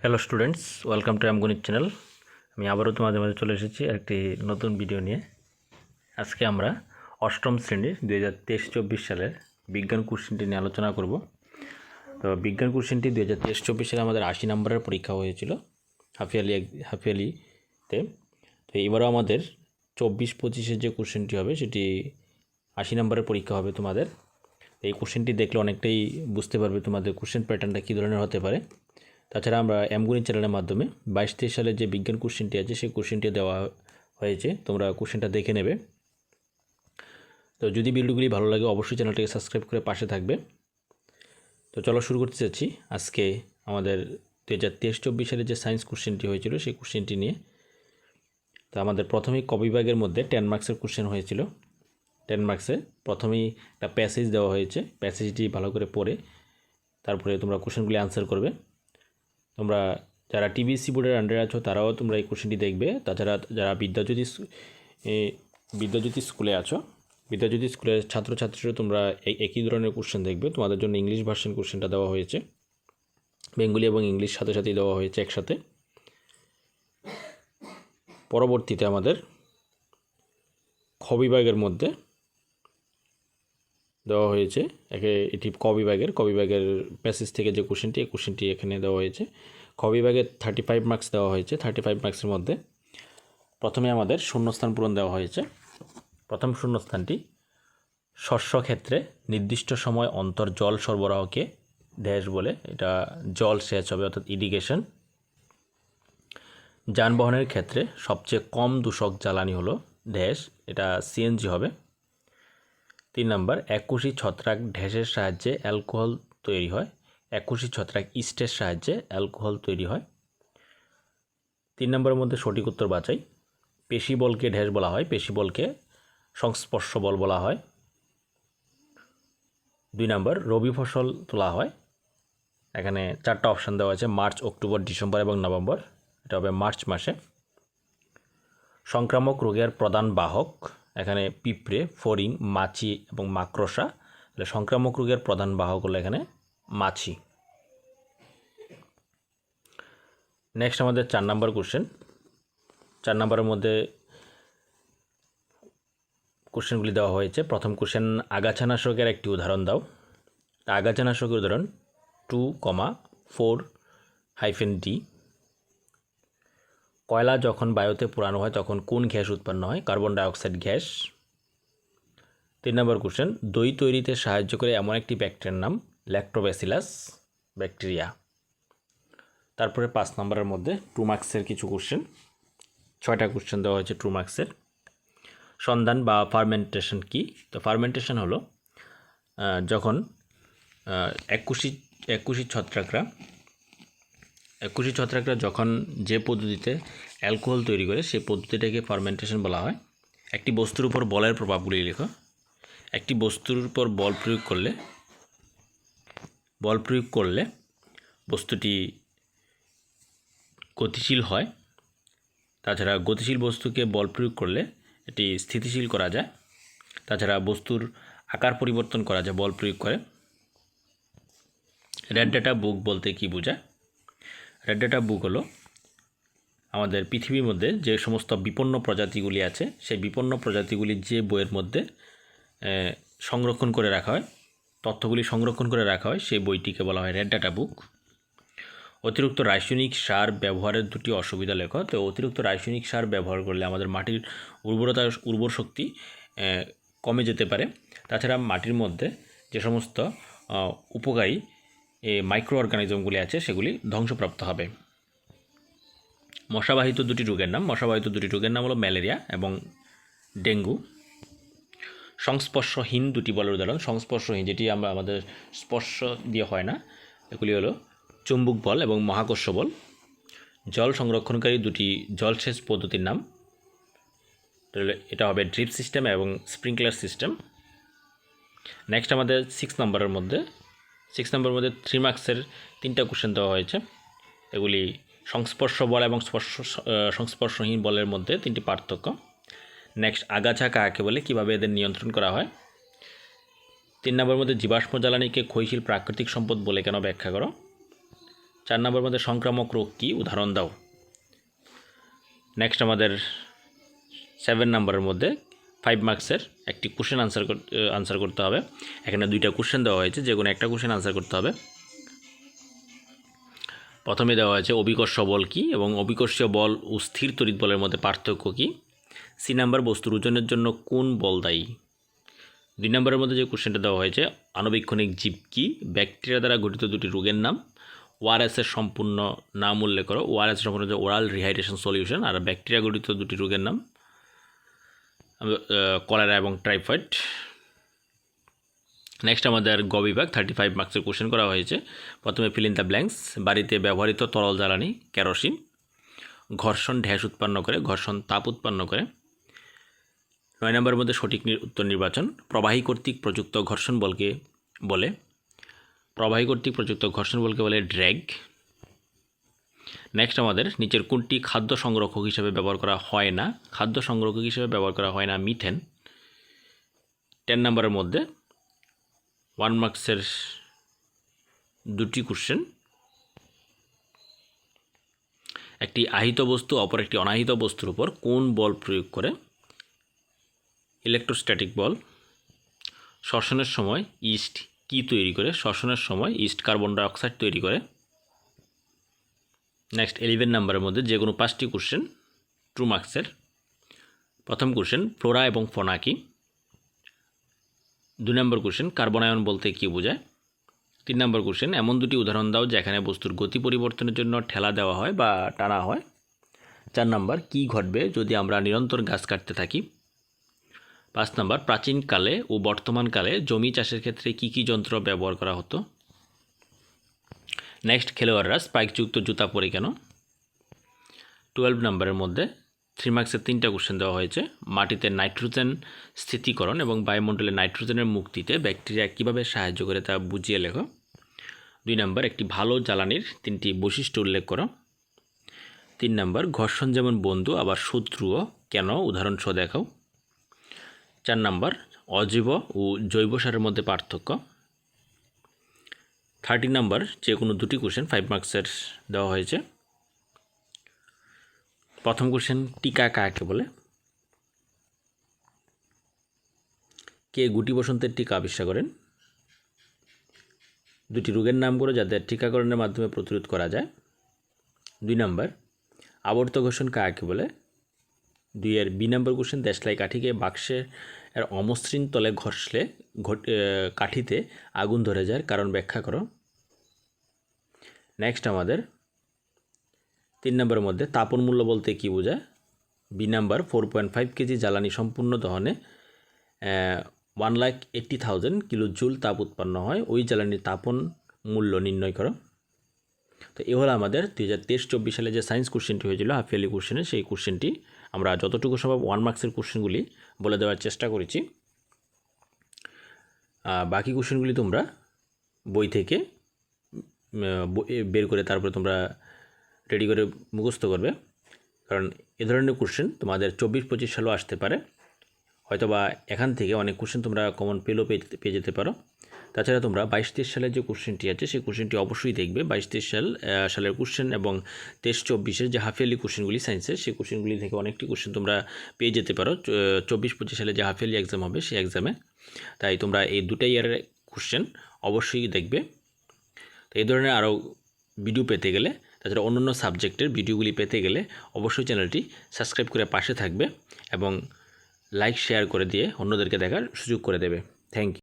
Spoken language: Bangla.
হ্যালো স্টুডেন্টস, ওয়েলকাম টু আমগণিত চ্যানেল। আমি আবারও তোমাদের মাঝে চলে এসেছি একটি নতুন ভিডিও নিয়ে। আজকে আমরা অষ্টম শ্রেণীর 2023-24 সালের বিজ্ঞান কোশ্চেনটি নিয়ে আলোচনা করব। তো বিজ্ঞান কোশ্চেনটি 2023-24 সালে আমাদের 80 নম্বরের পরীক্ষা হয়েছিল হাফিয়ালিতে। তো এবারও আমাদের 24-25-এর যে কোশ্চেনটি হবে সেটি 80 নম্বরের পরীক্ষা হবে তোমাদের। এই কোশ্চেনটি দেখলে অনেকটাই বুঝতে পারবে তোমাদের কোশ্চেন প্যাটার্নটা কী ধরনের হতে পারে। তাছাড়া আমরা আমগণিত চ্যানেলের মাধ্যমে 22-23 সালের যে বিজ্ঞান কোশ্চেনটি আছে সেই কোশ্চেনটি দেওয়া হয়েছে, তোমরা কোশ্চেনটা দেখে নেবে। তো যদি ভিডিওগুলি ভালো লাগে অবশ্যই চ্যানেলটাকে সাবস্ক্রাইব করে পাশে থাকবে। তো চলো শুরু করতে যাচ্ছি আজকে আমাদের 2023-24 সালের যে সায়েন্স কোশ্চেনটি হয়েছিল সেই কোশ্চেনটি নিয়ে। তো আমাদের প্রথমেই ক বিভাগের মধ্যে 10 মার্কসের কোশ্চেন হয়েছিল। 10 মার্কসে প্রথমেই একটা প্যাসেজ দেওয়া হয়েছে, প্যাসেজটি ভালো করে পড়ে তারপরে তোমরা কোশ্চেনগুলি আনসার করবে। তোমরা যারা টিবিসি বোর্ডের আন্ডারে আছো তারাও তোমরা এই কোশ্চেনটি দেখবে। তাছাড়া যারা বিদ্যাজ্যোতি স্কুলে আছো, বিদ্যাজ্যোতি স্কুলের ছাত্রছাত্রীরা তোমরা একই ধরনের কোশ্চেন দেখবে। তোমাদের জন্য ইংলিশ ভার্সন কোশ্চেনটা দেওয়া হয়েছে, বেঙ্গলি এবং ইংলিশ সাথে সাথেই দেওয়া হয়েছে একসাথে। পরবর্তীতে আমাদের খ বিভাগের মধ্যে দেওয়া হয়েছে এটি ক বিভাগের প্যাসেজ থেকে যে কোশ্চেনটি, এই কোশ্চেনটি এখানে দেওয়া হয়েছে। খ বিভাগে 35 মার্কস দেওয়া হয়েছে। 35 মার্কসের মধ্যে প্রথমে আমাদের শূন্যস্থান পূরণ দেওয়া হয়েছে। প্রথম শূন্যস্থানটি শস্য ক্ষেত্রে নির্দিষ্ট সময় অন্তর জল সরবরাহকে ড্যাশ বলে, এটা জল সেচ হবে অর্থাৎ ইরিগেশন। যানবাহনের ক্ষেত্রে সবচেয়ে কম দূষক জ্বালানি হলো ড্যাশ, এটা সিএনজি হবে। 3 নম্বর, একুশি ছত্রাক ড্যাশের সাহায্যে অ্যালকোহল তৈরি হয়। একুশি ছত্রাক ইস্টের সাহায্যে অ্যালকোহল তৈরি হয়। 3 নম্বরের মধ্যে সঠিক উত্তর বাছাই। পেশি বলকে ড্যাশ বলা হয়, পেশি বলকে সংস্পর্শ বল বলা হয়। 2 নম্বর, রবি ফসল তোলা হয়। এখানে 4টা অপশান দেওয়া আছে, মার্চ, অক্টোবর, ডিসেম্বর এবং নভেম্বর, এটা হবে মার্চ মাসে। সংক্রামক রোগের প্রধান বাহক, এখানে পিঁপড়ে, ফড়িং, মাছি এবং মাকড়সা। তাহলে সংক্রামক রোগের প্রধান বাহক হলো এখানে মাছি। নেক্সট আমাদের 4 নম্বর কোশ্চেন। 4 নম্বরের মধ্যে কোশ্চেনগুলি দেওয়া হয়েছে। প্রথম কোশ্চেন, আগাছানাশকের একটি উদাহরণ দাও। আগাছানাশকের উদাহরণ 2,4-D। কয়লা যখন বায়ুতে পোড়ানো হয় তখন কোন গ্যাস উৎপন্ন হয়? Carbon dioxide gas. 3 নম্বর কোশ্চেন, দই তৈরিতে সাহায্য করে এমন একটি ব্যাকটেরিয়ার নাম ল্যাক্টোব্যাসিলাস ব্যাকটেরিয়া। তারপরে 5 নম্বরের মধ্যে 2 মার্কসের কিছু কোশ্চেন, 6টা কোশ্চেন দেওয়া হয়েছে 2 মার্কসের। সন্ধান বা ফার্মেন্টেশন কি? তো ফার্মেন্টেশন হলো যখন একুশি ছত্রাকরা যখন যে পদ্ধতিতে অ্যালকোহল তৈরি করে সেই পদ্ধতিটাকে ফার্মেন্টেশন বলা হয়। একটি বস্তুর উপর বলের প্রভাবগুলি লেখো। একটি বস্তুর উপর বল প্রয়োগ করলে বস্তুটি গতিশীল হয়। তাছাড়া গতিশীল বস্তুকে বল প্রয়োগ করলে এটি স্থিতিশীল করা যায়। তাছাড়া বস্তুর আকার পরিবর্তন করা যায় বল প্রয়োগ করে। রেড ডেটা বুক বলতে কি বোঝায়? রেড ডেটা বুক হলো আমাদের পৃথিবীর মধ্যে যে সমস্ত বিপন্ন প্রজাতিগুলি আছে সেই বিপন্ন প্রজাতিগুলি যে বইয়ের মধ্যে সংরক্ষণ করে রাখা হয়, তথ্যগুলি সংরক্ষণ করে রাখা হয়, সেই বইটিকে বলা হয় রেড ডেটা বুক। অতিরিক্ত রাসায়নিক সার ব্যবহারের 2টি অসুবিধা লেখো। তো অতিরিক্ত রাসায়নিক সার ব্যবহার করলে আমাদের মাটির উর্বর শক্তি কমে যেতে পারে। তাছাড়া মাটির মধ্যে যে সমস্ত উপকারী মাইক্রো অর্গানিজমগুলি আছে সেগুলি ধ্বংসপ্রাপ্ত হবে। মশাবাহিত 2টি রোগের নাম হলো ম্যালেরিয়া এবং ডেঙ্গু। সংস্পর্শহীন 2টি বলের উদাহরণ। সংস্পর্শহীন যেটি আমরা আমাদের স্পর্শ দিয়ে হয় না, এগুলি হলো চুম্বক বল এবং মহাকর্ষ বল। জল সংরক্ষণকারী 2টি জলসেচ পদ্ধতির নাম, এটা হবে ড্রিপ সিস্টেম এবং স্প্রিংকলার সিস্টেম। নেক্সট আমাদের 6 নম্বরের মধ্যে 3 মার্কসের 3টা কোশ্চেন দেওয়া হয়েছে। এগুলি সংস্পর্শ বল এবং সংস্পর্শহীন বলের মধ্যে 3টি পার্থক্য। নেক্সট, আগাছা কাকে বলে, কীভাবে এদের নিয়ন্ত্রণ করা হয়। 3 নম্বরের মধ্যে জীবাশ্ম জ্বালানিকে ক্ষয়শীল প্রাকৃতিক সম্পদ বলে কেন ব্যাখ্যা করো। 4 নম্বর মধ্যে সংক্রামক রোগ কী, উদাহরণ দাও। নেক্সট আমাদের 7 নম্বরের মধ্যে 5 মার্কসের একটি কোশ্চেন আনসার করতে হবে। এখানে 2টা কোশ্চেন দেওয়া হয়েছে, যে কোনো একটা কোশ্চেন আনসার করতে হবে। প্রথমে দেওয়া হয়েছে অভিকর্ষ বল কী এবং অভিকর্ষীয় বল ও স্থির তড়িৎ বলের মধ্যে পার্থক্য কী। সি নাম্বার বস্তুর ওজনের জন্য কোন বল দায়ী। 2 নম্বরের মধ্যে যে কোশ্চেনটা দেওয়া হয়েছে আণুবীক্ষণিক জীব কী, ব্যাকটেরিয়া দ্বারা গঠিত 2টি রোগের নাম, ওআরএসের সম্পূর্ণ নাম উল্লেখ করো। ওআরএস সম্পূর্ণ যে ওরাল রিহাইড্রেশন সলিউশন, আর ব্যাকটেরিয়া গঠিত 2টি রোগের নাম কলেরা এবং টাইফয়েড। নেক্সট আমাদের গ বিভাগ 35 মার্কসের কোশ্চেন করা হয়েছে। প্রথমে ফিল ইন দ্য ব্ল্যাঙ্কস। বাড়িতে ব্যবহৃত তরল জ্বালানি কেরোসিন। ঘর্ষণ ড্যাশ উৎপন্ন করে, ঘর্ষণ তাপ উৎপন্ন করে। 9 নম্বরের মধ্যে সঠিক উত্তর নির্বাচন। প্রবাহী কর্তৃক প্রযুক্ত ঘর্ষণ বলকে বলে, প্রবাহী কর্তৃক প্রযুক্ত ঘর্ষণ বলকে বলে ড্র্যাগ। নেক্সট আমাদের নিচের কোনটি খাদ্য সংরক্ষক হিসেবে ব্যবহার করা হয় না। খাদ্য সংরক্ষক হিসেবে ব্যবহার করা হয় না মিথেন। 10 নম্বরের মধ্যে 1 মার্কসের 2টি কোশ্চেন। একটি আহিত বস্তু অপর একটি অনাহিত বস্তুর উপর কোন বল প্রয়োগ করে। ইলেকট্রোস্ট্যাটিক বল। শ্বসনের সময় ইস্ট কী তৈরি করে। শ্বসনের সময় ইস্ট কার্বন ডাইঅক্সাইড তৈরি করে। নেক্সট 11 নম্বরের মধ্যে যে কোনো 5টি কোশ্চেন 2 মার্কসের। প্রথম কোশ্চেন ফ্লোরা এবং ফনা কি। 2 নম্বর কোশ্চেন কার্বনায়ন বলতে কী বোঝায়। 3 নম্বর কোশ্চেন এমন 2টি উদাহরণ দাও যেখানে বস্তুর গতি পরিবর্তনের জন্য ঠেলা দেওয়া হয় বা টানা হয়। 4 নম্বর কী ঘটবে যদি আমরা নিরন্তর গাছ কাটতে থাকি। 5 নম্বর প্রাচীনকালে ও বর্তমানকালে জমি চাষের ক্ষেত্রে কী কী যন্ত্র ব্যবহার করা হতো। নেক্সট খেলোয়াড়রা স্পাইকযুক্ত জুতা পরে কেন। 12 নম্বরের মধ্যে 3 মার্কসের 3টা কোশ্চেন দেওয়া হয়েছে। মাটিতে নাইট্রোজেন স্থিতিকরণ এবং বায়ুমণ্ডলে নাইট্রোজেনের মুক্তিতে ব্যাকটেরিয়া কীভাবে সাহায্য করে তা বুঝিয়ে লেখো। 2 নম্বর একটি ভালো জ্বালানির 3টি বৈশিষ্ট্য উল্লেখ করো। 3 নম্বর ঘর্ষণ যেমন বন্ধু আবার শত্রুও কেন, উদাহরণ সহ দেখাও। 4 নম্বর অজৈব ও জৈব সারের মধ্যে পার্থক্য। 30 নম্বর যে কোনো 2টি কোশ্চেন 5 মার্কসের দেওয়া হয়েছে। প্রথম কোশ্চেন টিকা কাকে বলে। কে গুটি বসন্তের টিকা আবিষ্কার করেন। 2টি রোগের নাম করে যাদের টিকাকরণের মাধ্যমে প্রতিরোধ করা যায়। 2 নম্বর আবর্ত ঘর্ষণ কাকে বলে। 2 বি নম্বর কোশ্চেন দেশলাই কাঠিকে বাক্সের অমসৃণ তলে ঘষলে কাঠিতে আগুন ধরে যায়, কারণ ব্যাখ্যা করো। নেক্সট আমাদের 3 নম্বরের মধ্যে তাপন মূল্য বলতে কী বোঝায়। বি নাম্বার 4.5 কেজি জ্বালানি সম্পূর্ণ দহনে 1,80,000 কিলো জুল তাপ উৎপন্ন হয়, ওই জ্বালানির তাপন মূল্য নির্ণয় করো। তো এ হলো আমাদের 2023-24 সালে যে সায়েন্স কোশ্চেনটি হয়েছিল হাফ ইয়ারলি কোশ্চেনে, সেই কোশ্চেনটি আমরা যতটুকু সম্ভব 1 মার্কসের কোশ্চেনগুলি বলে দেওয়ার চেষ্টা করেছি। বাকি কোশ্চেনগুলি তোমরা বই থেকে বের করে তারপরে তোমরা রেডি করে মুখস্থ করবে, কারণ এ ধরনের কোশ্চেন তোমাদের 24-25 সালেও আসতে পারে। হয়তোবা এখান থেকে অনেক কোশ্চেন তোমরা কমন পেয়ে যেতে পারো। তাছাড়া তোমরা 22-23 সালের যে কোশ্চেনটি আছে সেই কোশ্চেনটি অবশ্যই দেখবে। 22-23 সালের কোশ্চেন এবং 23-24 যে হাফ ইয়ারলি কোশ্চেনগুলি সায়েন্সের, সেই কোশ্চেনগুলি থেকে অনেকটি কোশ্চেন তোমরা পেয়ে যেতে পারো 24-25 সালে যে হাফ ইয়ারলি এক্সাম হবে সেই এক্সামে। তাই তোমরা এই 2টা ইয়ারের কোশ্চেন অবশ্যই দেখবে। তো এই ধরনের আরও ভিডিও পেতে গেলে, তাছাড়া অন্যান্য সাবজেক্টের ভিডিওগুলি পেতে গেলে অবশ্যই চ্যানেলটি সাবস্ক্রাইব করে পাশে থাকবে এবং লাইক শেয়ার করে দিয়ে অন্যদেরকে দেখার সুযোগ করে দেবে। Thank you.